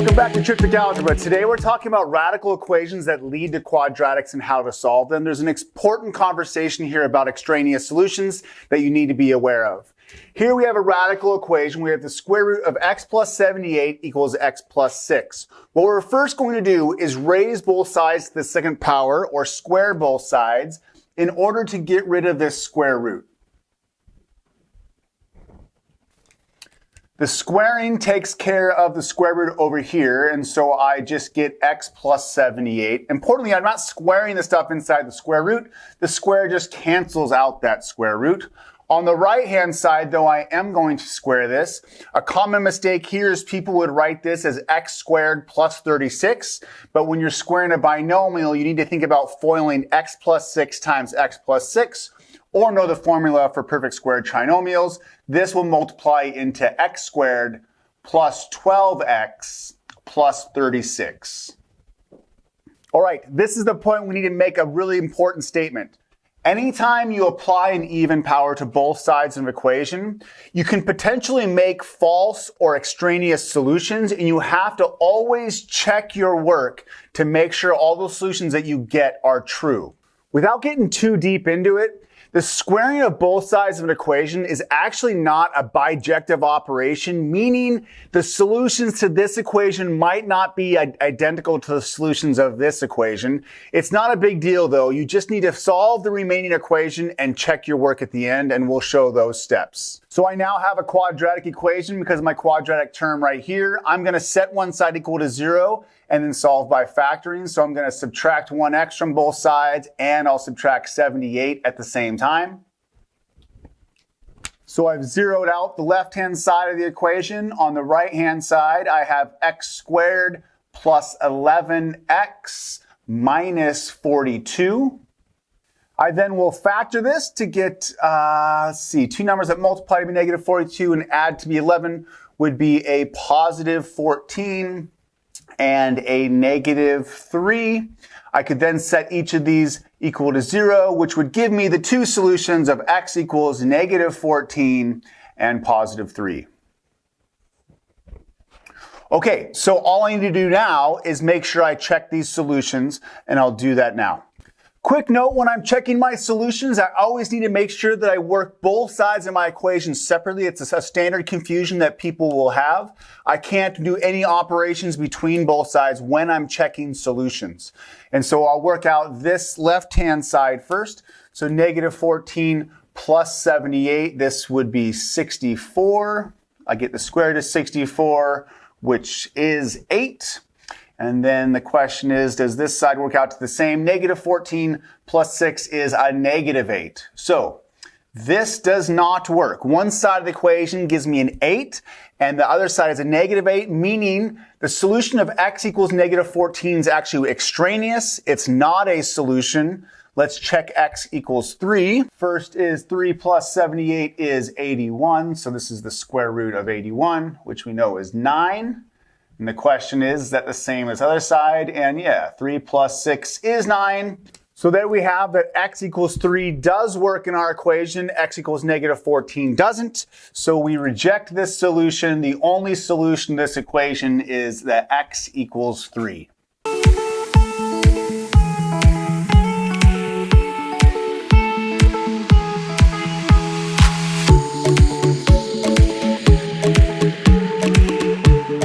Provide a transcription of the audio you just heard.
Welcome back to Triptych Algebra. Today we're talking about radical equations that lead to quadratics and how to solve them. There's an important conversation here about extraneous solutions that you need to be aware of. Here we have a radical equation. We have the square root of x plus 78 equals x plus 6. What we're first going to do is raise both sides to the second power, or square both sides, in order to get rid of this square root. The squaring takes care of the square root over here, and so I just get x plus 78. Importantly, I'm not squaring the stuff inside the square root. The square just cancels out that square root. On the right-hand side, though, I am going to square this. A common mistake here is people would write this as x squared plus 36, but when you're squaring a binomial, you need to think about foiling x plus 6 times x plus 6, or know the formula for perfect squared trinomials. This will multiply into x squared plus 12x plus 36. All right, this is the point we need to make a really important statement. Anytime you apply an even power to both sides of an equation, you can potentially make false or extraneous solutions, and you have to always check your work to make sure all the solutions that you get are true. Without getting too deep into it, the squaring of both sides of an equation is actually not a bijective operation, meaning the solutions to this equation might not be identical to the solutions of this equation. It's not a big deal though. You just need to solve the remaining equation and check your work at the end, and we'll show those steps. So I now have a quadratic equation because of my quadratic term right here. I'm going to set one side equal to 0 and then solve by factoring. So I'm going to subtract 1x from both sides, and I'll subtract 78 at the same time. So I've zeroed out the left-hand side of the equation. On the right-hand side, I have x squared plus 11x minus 42. I then will factor this to get, two numbers that multiply to be negative 42 and add to be 11 would be a positive 14 and a negative 3. I could then set each of these equal to 0, which would give me the two solutions of x equals negative 14 and positive 3. Okay, so all I need to do now is make sure I check these solutions, and I'll do that now. Quick note, when I'm checking my solutions, I always need to make sure that I work both sides of my equation separately. It's a standard confusion that people will have. I can't do any operations between both sides when I'm checking solutions. And so I'll work out this left-hand side first. So negative 14 plus 78, this would be 64. I get the square root of 64, which is 8. And then the question is, does this side work out to the same? Negative 14 plus 6 is a negative 8. So this does not work. One side of the equation gives me an 8, and the other side is a negative 8, meaning the solution of x equals negative 14 is actually extraneous. It's not a solution. Let's check x equals 3. First is 3 plus 78 is 81. So this is the square root of 81, which we know is 9. And the question is that the same as the other side? And yeah, 3 plus 6 is 9. So there we have that x equals 3 does work in our equation. X equals negative 14 doesn't. So we reject this solution. The only solution to this equation is that x equals 3.